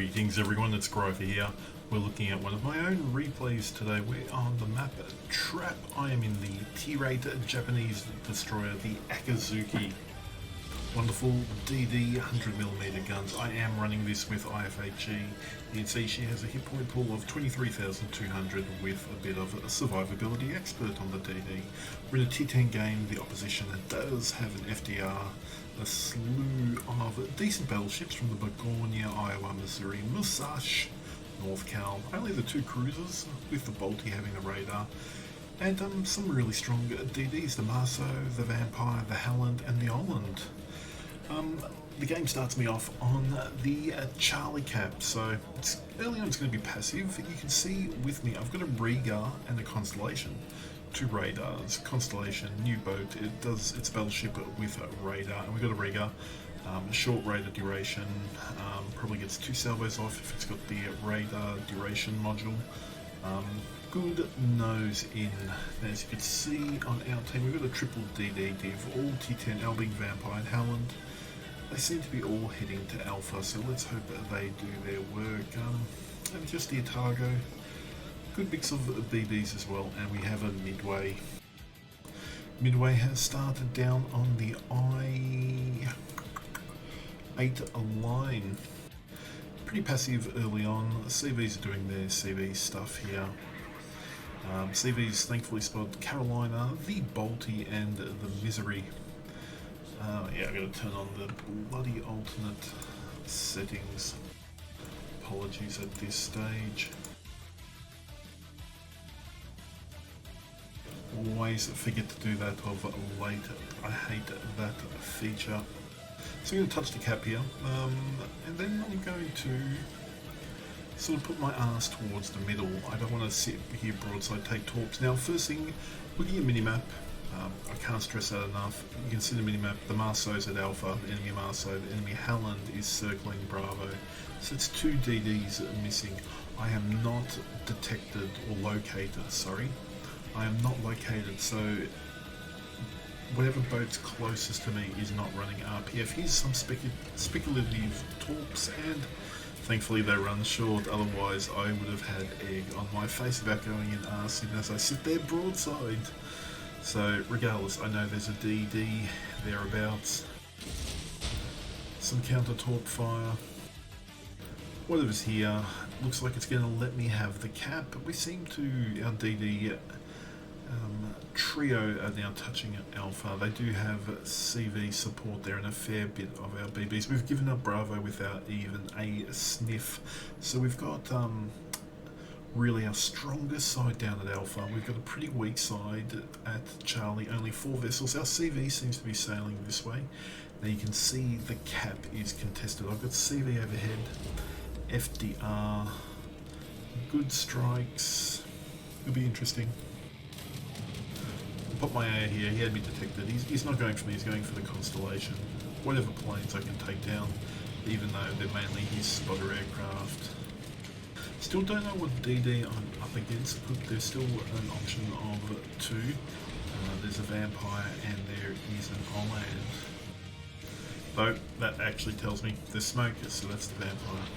Greetings everyone, it's Grover here. We're looking at one of my own replays today. We're on the map Trap. I am in the T-rate Japanese destroyer, the Akizuki. Wonderful DD 100mm guns. I am running this with IFHG. You can see she has a hit point pool of 23,200 with a bit of a survivability expert on the DD. We're in a T10 game. The opposition does have an FDR, a slew of decent battleships from the Begonia, Iowa, Missouri, Musash, North Cal, only the two cruisers with the Balti having the radar, and some really strong DDs, the Marso, the Vampire, the Halland and the Oland. The game starts me off on the Charlie cap, so early on it's going to be passive. You can see with me I've got a Riga and a Constellation, two radars. Constellation, new boat, it does its battleship with a radar, and we've got a Riga, short radar duration, probably gets 2 salvos off if it's got the radar duration module. Good nose in. As you can see on our team, we've got a triple DD div, all T10, Albing, Vampire and Halland. They seem to be all heading to Alpha, so let's hope that they do their work. And just the Otago, good mix of BBs as well, and we have a Midway. Midway has started down on the I-8 line. Pretty passive early on. CVs are doing their CV stuff here. CVs thankfully spotted Carolina, the Balti and the Misery. Yeah, I've got to turn on the bloody alternate settings. Apologies at this stage. Always forget to do that of late. I hate that feature. So I'm going to touch the cap here, and then I'm going to sort of put my ass towards the middle. I don't want to sit here broadside, take torps. Now, first thing, looking at minimap. I can't stress that enough. You can see the minimap, the Marso's at Alpha, the enemy Marso, the enemy Halland is circling Bravo. So it's 2 DDs missing. I am not detected or located, sorry. I am not located, so whatever boat's closest to me is not running RPF. Here's some speculative torps, and thankfully they run short, otherwise I would have had egg on my face about going in arse as I sit there broadside. So regardless, I know there's a DD thereabouts. Some counter torp fire. Whatever's here, looks like it's going to let me have the cap. We seem to, our DD trio are now touching Alpha. They do have CV support there and a fair bit of our BBs. We've given up Bravo without even a sniff. So we've got really our strongest side down at Alpha. We've got a pretty weak side at Charlie, only 4 vessels. Our CV seems to be sailing this way. Now you can see the cap is contested. I've got CV overhead, FDR, good strikes. It'll be interesting. I'll put my A here, he had me detected. He's not going for me, he's going for the Constellation. Whatever planes I can take down, even though they're mainly his spotter aircraft. Still don't know what DD I'm up against, but there's still an option of 2. There's a Vampire and there is an Oland. Though, that actually tells me there's smoke, so that's the Vampire.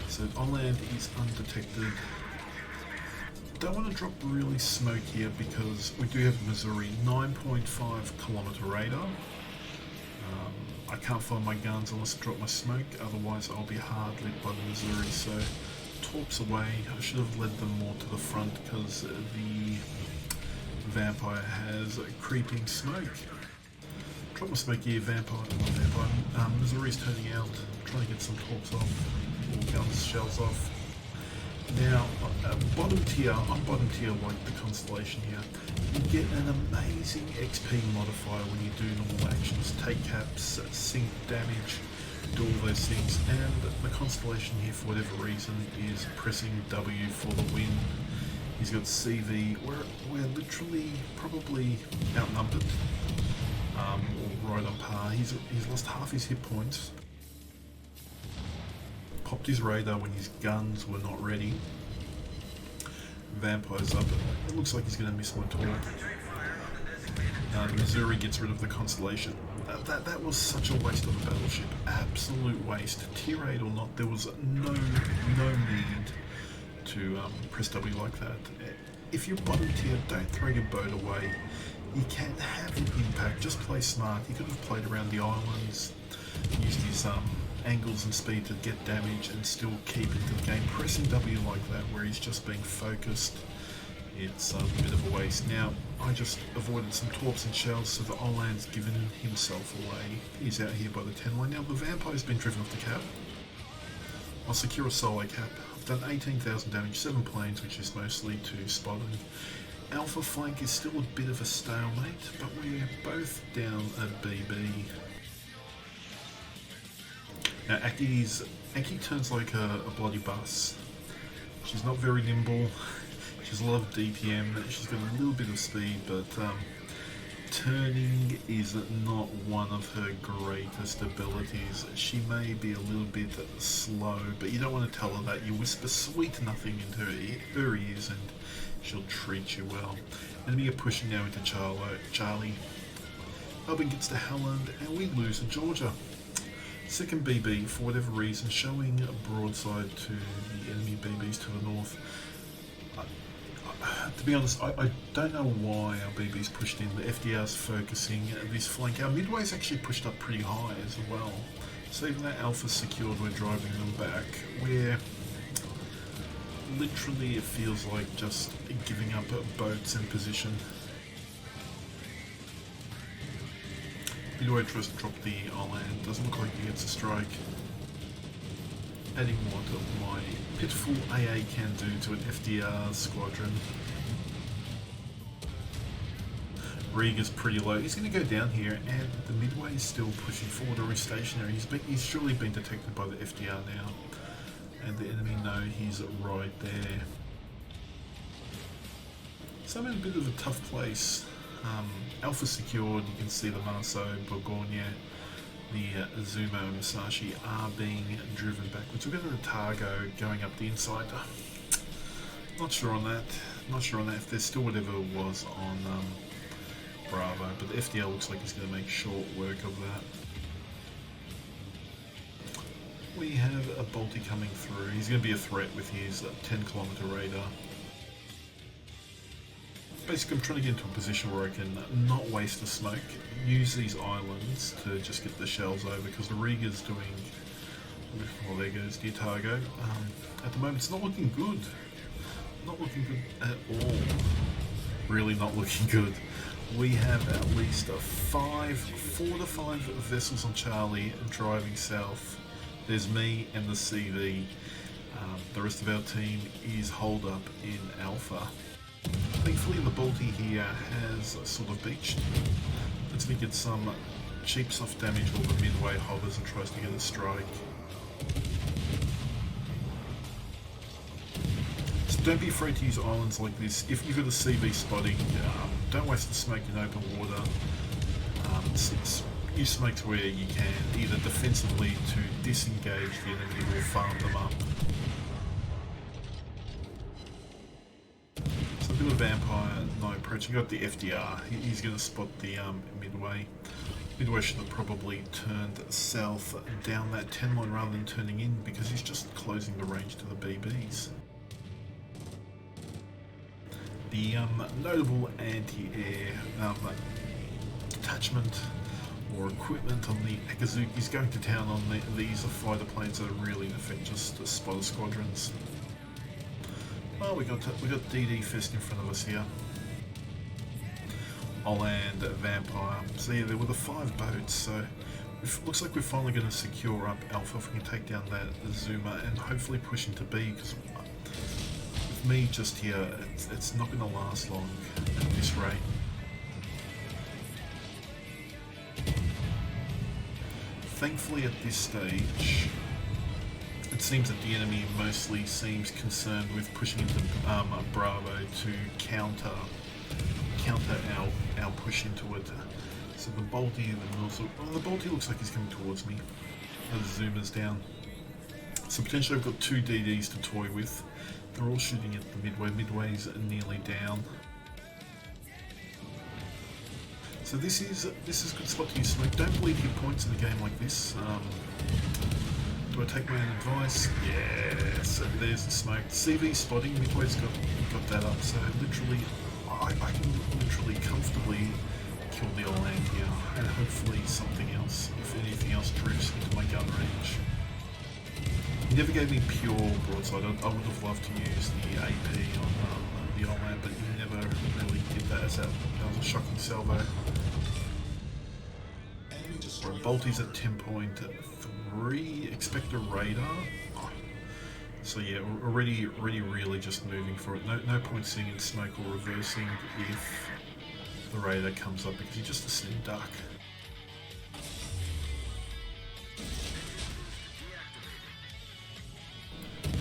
So Oland is undetected. Don't want to drop really smoke here because we do have Missouri 9.5 kilometer radar. I can't find my guns unless I drop my smoke, otherwise I'll be hard lit by the Missouri. So torps away. I should have led them more to the front because the Vampire has creeping smoke. Drop my smoke here, Vampire. Missouri's turning out, trying to get some torps off, or guns, shells off. Now, bottom tier, I'm bottom tier like the Constellation here. You get an amazing XP modifier when you do normal actions, take caps, sink damage, do all those things, and the Constellation here for whatever reason is pressing W for the win. He's got CV, we're literally probably outnumbered, or right on par. He's lost half his hit points. Popped his radar when his guns were not ready. Vampire's up. It looks like he's going to miss my torp. Missouri gets rid of the Constellation. That was such a waste of a battleship. Absolute waste. Tier 8 or not, there was no need to press W like that. If you're bottom tier, don't throw your boat away. You can't have an impact. Just play smart. He could have played around the islands, used his angles and speed to get damage and still keep into the game. Pressing W like that, where he's just being focused, it's a bit of a waste. Now, I just avoided some torps and shells, so the Oland's given himself away. He's out here by the 10 line. Now, the Vampire's been driven off the cap. I'll secure a solo cap. I've done 18,000 damage, 7 planes, which is mostly to spotting. Alpha flank is still a bit of a stalemate, but we're both down a BB. Now, Aki turns like a bloody bus. She's not very nimble. She's a lot of DPM. She's got a little bit of speed, but turning is not one of her greatest abilities. She may be a little bit slow, but you don't want to tell her that. You whisper sweet nothing into her ears and she'll treat you well. Enemy are pushing now into Charlie. Albin gets to Howland and we lose to Georgia. Second BB, for whatever reason, showing a broadside to the enemy BBs to the north. To be honest, I don't know why our BB's pushed in. The FDR's focusing this flank. Our midway's actually pushed up pretty high as well. So even though Alpha's secured, we're driving them back. We're literally, it feels like just giving up boats in position. Midway tries to drop the island. Doesn't look like he gets a strike. Adding what my pitiful AA can do to an FDR squadron. Riga's pretty low. He's going to go down here, and the Midway is still pushing forward, or he's stationary. He's surely been detected by the FDR now, and the enemy know he's right there. So I'm in a bit of a tough place. Alpha secured. You can see the Marceau, Bourgogne, the Zumo and Musashi are being driven backwards. We've got a Targo going up the inside. Not sure on that. Not sure on that. If there's still whatever it was on Bravo, but the FDL looks like he's going to make short work of that. We have a Bolty coming through. He's going to be a threat with his 10-kilometer radar. Basically, I'm trying to get into a position where I can not waste the smoke, use these islands to just get the shells over, because the Riga's doing... Well, there goes the Otago. At the moment, it's not looking good. Not looking good at all. Really not looking good. We have at least 4 to 5 vessels on Charlie driving south. There's me and the CV. The rest of our team is holed up in Alpha. Thankfully the Bolty here has sort of beached. Lets me get some cheap soft damage while the Midway hovers and tries to get a strike. So don't be afraid to use islands like this. If you've got a CV spotting, don't waste the smoke in open water. Use smokes where you can, either defensively to disengage the enemy or farm them up. So a bit of Vampire, no approaching. Got the FDR. He's going to spot the Midway. Midway should have probably turned south down that 10 line rather than turning in, because he's just closing the range to the BBs. The notable anti-air detachment or equipment on the Akizuki is going to town on these fighter planes that are really in effect just spotter squadrons. Well, we got DD Fest in front of us here. Oland, Vampire. So yeah, there were the 5 boats. So it looks like we're finally going to secure up Alpha if we can take down that Zuma and hopefully push into B. Because with me just here, it's not going to last long at this rate. Thankfully, at this stage, it seems that the enemy mostly seems concerned with pushing into Bravo to counter our push into it. So the Bolty the Bolty looks like he's coming towards me. The Zuma's down. So potentially I've got 2 DDs to toy with. They're all shooting at the Midway. Midway's nearly down. So this is a good spot to use smoke. Don't bleed hit points in a game like this. Do I take my own advice? Yes, there's the smoke. CV spotting, Midway's got that up, so literally, I can literally comfortably kill the old land here, and hopefully something else, if anything else, drifts into my gun range. He never gave me pure broadside. I would have loved to use the AP on the old land, but he never really did that, as that was a shocking salvo. Bolty's at 10.3, expect a radar. So yeah, already really just moving for it. No point sitting in smoke or reversing if the radar comes up, because he's just a slim duck.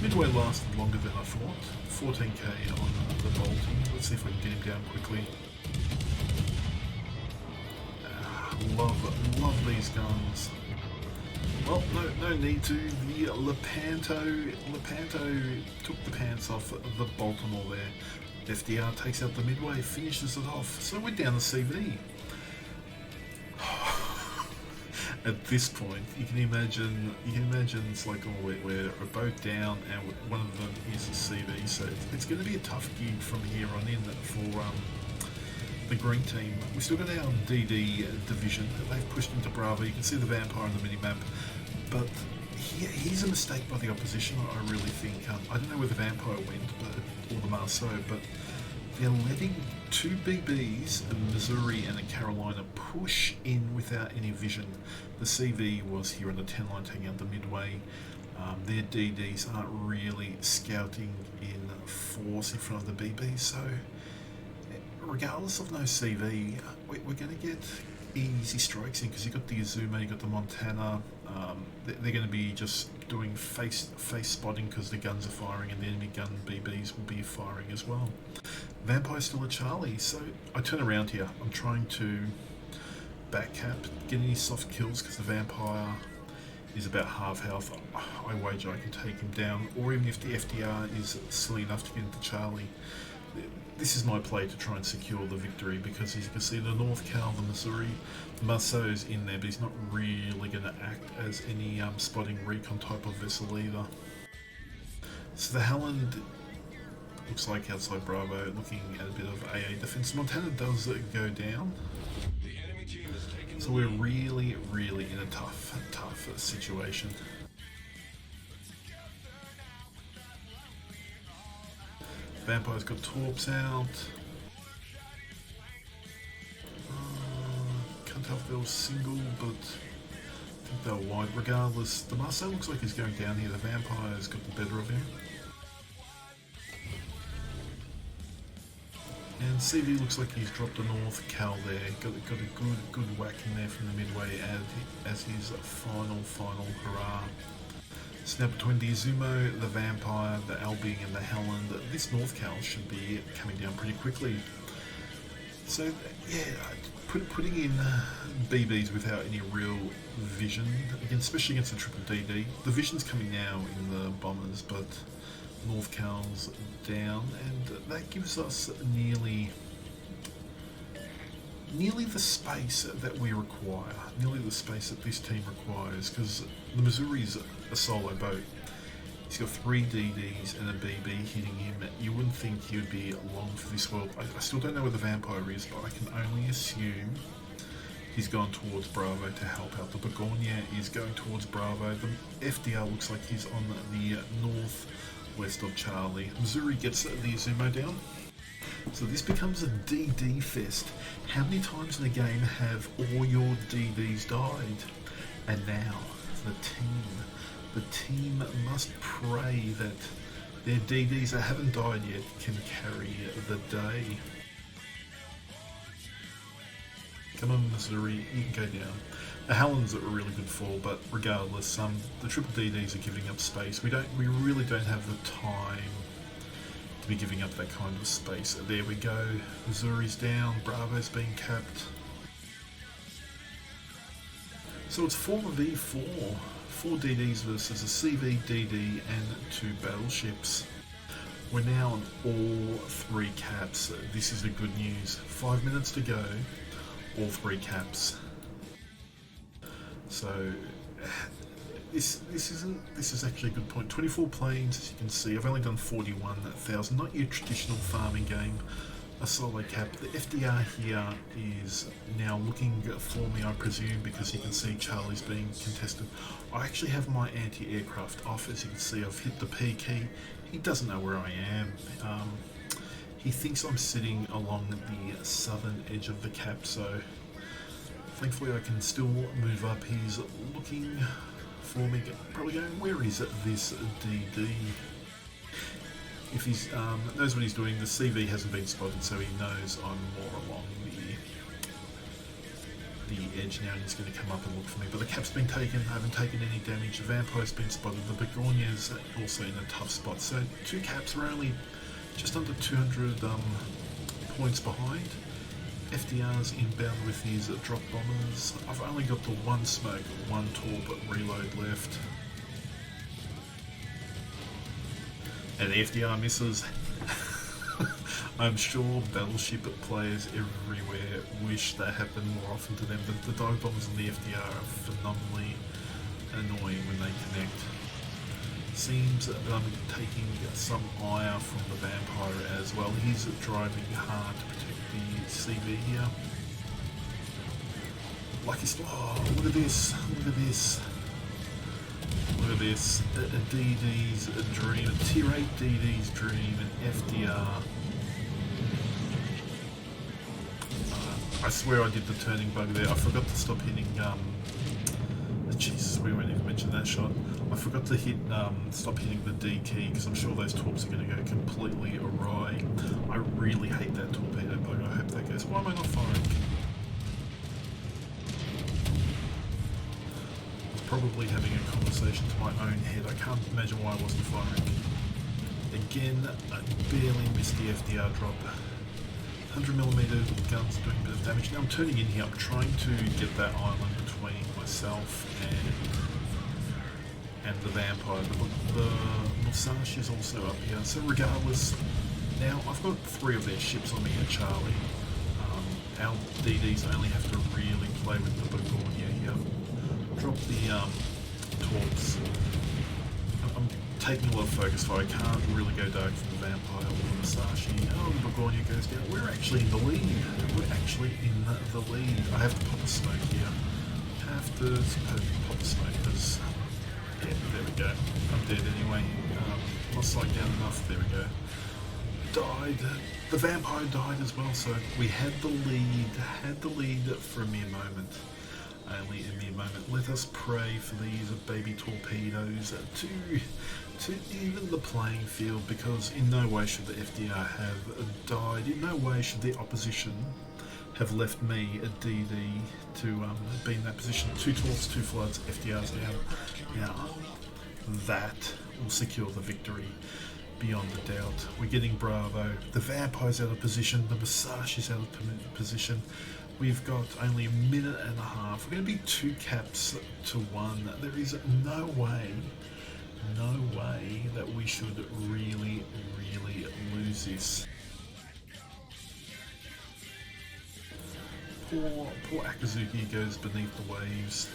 Midway lasted longer than I thought. 14k on the Bolty. Let's see if we can get him down quickly. Love these guns. Well, no need to. The Lepanto took the pants off the Baltimore there. FDR takes out the Midway, finishes it off. So we're down the CV. At this point, you can imagine it's like, oh, we're both down, and one of them is a CV. So it's going to be a tough gig from here on in for the green team. We've still got our DD division that they've pushed into Bravo. You can see the Vampire on the mini-map, but here's a mistake by the opposition, I really think. I don't know where the Vampire went, or the Marceau, but they're letting two BBs, a Missouri and a Carolina, push in without any vision. The CV was here on the 10 line taking out the Midway. Their DDs aren't really scouting in force in front of the BBs, so regardless of no CV, we're going to get easy strikes in, because you've got the Azuma, you've got the Montana. They're going to be just doing face spotting because the guns are firing, and the enemy gun BBs will be firing as well. Vampire's still a Charlie, so I turn around here. I'm trying to backcap, get any soft kills, because the Vampire is about half health. I wager I can take him down, or even if the FDR is silly enough to get into Charlie. This is my play to try and secure the victory, because as you can see, the North Cal, the Missouri, Marceau is in there, but he's not really going to act as any spotting recon type of vessel either. So the Halland looks like outside Bravo, looking at a bit of AA defense. Montana does go down, so we're really in a tough situation. Vampire's got torps out. Can't tell if they were single, but I think they were wide. Regardless, the Marseille looks like he's going down here. The Vampire's got the better of him. And CV looks like he's dropped a North Cal there. Got a good whack in there from the Midway as his final hurrah. Snap between the Izumo, the Vampire, the Albing and the Howland. This North Cal should be coming down pretty quickly. So yeah, putting in BBs without any real vision, again, especially against the triple DD. The vision's coming now in the Bombers, but North Cal's down, and that gives us nearly the space that we require, nearly the space that this team requires, because the Missouri's a solo boat. He's got 3 DDs and a BB hitting him. You wouldn't think he would be long for this world. I still don't know where the Vampire is, but I can only assume he's gone towards Bravo to help out. The Begonia is going towards Bravo. The FDR looks like he's on the northwest of Charlie. Missouri gets the Izumo down. So this becomes a DD fest. How many times in a game have all your DDs died? And now, the team must pray that their DDs that haven't died yet can carry the day. Come on, Missouri, you can go down. The Halland's a really good fall, but regardless, the triple DDs are giving up space. We really don't have the time to be giving up that kind of space. There we go. Missouri's down. Bravo's being capped. So it's 4v4. 4 DDs versus a CV, DD, and 2 battleships. We're now on all 3 caps. This is the good news. 5 minutes to go. all 3 caps. So this is actually a good point. 24 planes, as you can see. I've only done 41,000. Not your traditional farming game. A solo cap. The FDR here is now looking for me, I presume, because you can see Charlie's being contested. I actually have my anti-aircraft off. As you can see, I've hit the P key. He doesn't know where I am. He thinks I'm sitting along the southern edge of the cap, so thankfully I can still move up. He's looking for me, probably going, where is this DD? If he knows what he's doing, the CV hasn't been spotted, so he knows I'm more along the edge now, and he's going to come up and look for me. But the cap's been taken, I haven't taken any damage. The Vampire's been spotted, the Begonia's also in a tough spot. So 2 caps are only just under 200 points behind. FDR's inbound with his drop bombers. I've only got the 1 smoke, 1 torp reload left. And the FDR misses. I'm sure battleship players everywhere wish that happened more often to them. The dive bombers and the FDR are phenomenally annoying when they connect. Seems that I'm taking some ire from the Vampire as well. He's driving hard to protect the CV here. Lucky spot. Oh, look at this. Look at this. Look at this. A DD's dream. A tier 8 DD's dream. An FDR. I swear I did the turning bug there. I forgot to stop hitting. Jesus, we won't even mention that shot. I forgot to hit stop hitting the D key because I'm sure those torps are going to go completely awry. I really hate that torpedo bug. I hope that goes. Why am I not firing? I was probably having a conversation to my own head. I can't imagine why I wasn't firing. Again, I barely missed the FDR drop. 100mm guns doing a bit of damage. Now I'm turning in here. I'm trying to get that island between myself and the Vampire. The Musashi is also up here. So regardless, now I've got 3 of their ships on me at Charlie. Our DDs only have to really play with the Begonia here. Drop the torps. I'm taking a lot of focus fire. I can't really go dark from the Vampire or the Musashi. Oh, the Begonia goes down. We're actually in the lead. We're actually in the lead. I have to pop a smoke here. Have to pop a smoke because, yeah, there we go. I'm dead anyway. Not slowing down enough. There we go. Died. The Vampire died as well, so we had the lead for a mere moment. Only a mere moment. Let us pray for these baby torpedoes to even the playing field, because in no way should the FDR have died. In no way should the opposition have left me, a DD, to be in that position. 2 torps, 2 floods, FDR's out. Now, that will secure the victory beyond a doubt. We're getting Bravo. The Vampire's out of position. The Musashi's out of position. We've got only a minute and a half. We're going to be 2 caps to 1. There is no way that we should really lose this. Poor Akizuki goes beneath the waves.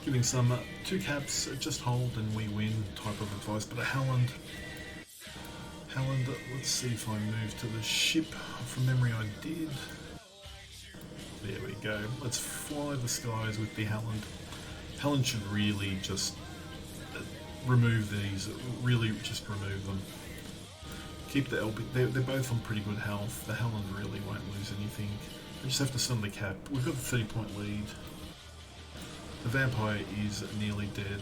Giving some 2 caps, just hold and we win type of advice. But a Howland, let's see if I move to the ship. From memory I did. There we go. Let's fly the skies with the Howland. Howland should really just remove these, really just remove them. Keep the LB, they're both on pretty good health. The Howland really won't lose anything. We just have to send the cap. We've got a 30-point lead. The Vampire is nearly dead.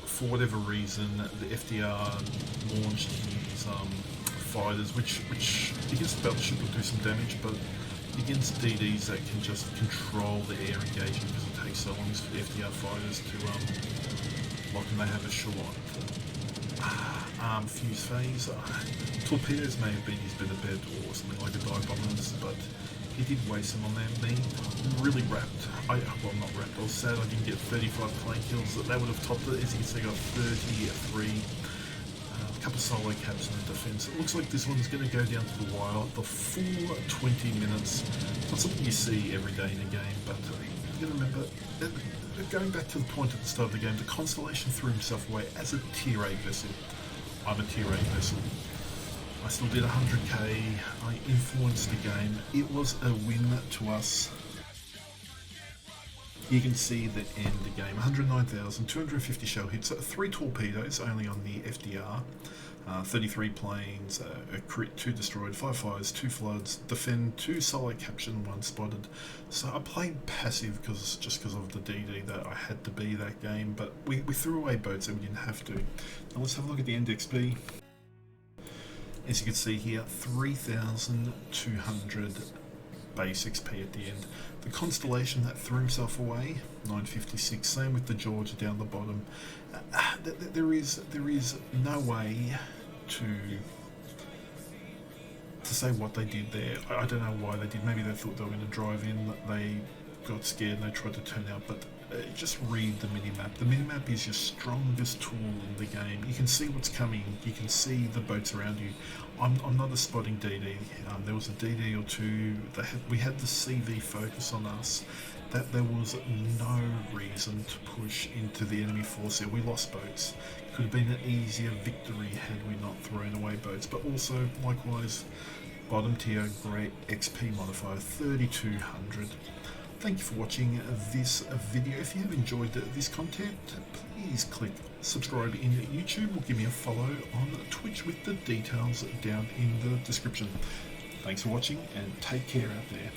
For whatever reason, the FDR launched his fighters, which against the battleship will do some damage, but against DDs that can just control the air engagement because it takes so long for the FDR fighters to lock, and they have a short fuse phase. Torpedoes may have been his better bet, or something like the dive bombers, but he did waste them on them. Me, really wrapped. Well, not wrapped. I was sad I didn't get 35 plane kills. That would have topped it. As you can see, I got 33. A couple the solo captain and defense. It looks like this one's going to go down to the wire. The full 20 minutes. Not something you see every day in a game, but you got to remember, going back to the point at the start of the game, the Constellation threw himself away as a tier 8 vessel. I'm a tier 8 vessel. I still did 100k, I influenced the game. It was a win to us. You can see the end of the game, 109,250 shell hits, 3 torpedoes only on the FDR, 33 planes, a crit, 2 destroyed, 5 fires, 2 floods, defend, 2 solo capture, 1 spotted. So I played passive just because of the DD that I had to be that game, but we threw away boats that we didn't have to. Now let's have a look at the end XP. As you can see here, 3,200 base XP at the end. The Constellation that threw himself away, 956. Same with the George down the bottom. There is no way to say what they did there. I don't know why they did. Maybe they thought they were going to drive in. They got scared and they tried to turn out. But just read the minimap. The minimap is your strongest tool in the game. You can see what's coming. You can see the boats around you. I'm not a spotting DD. There was a DD or two. We had the CV focus on us. That there was no reason to push into the enemy force here. We lost boats. Could have been an easier victory had we not thrown away boats. But also, likewise, bottom tier, great XP modifier, 3,200. Thank you for watching this video. If you have enjoyed this content, please click subscribe in YouTube or give me a follow on Twitch with the details down in the description. Thanks for watching and take care out there.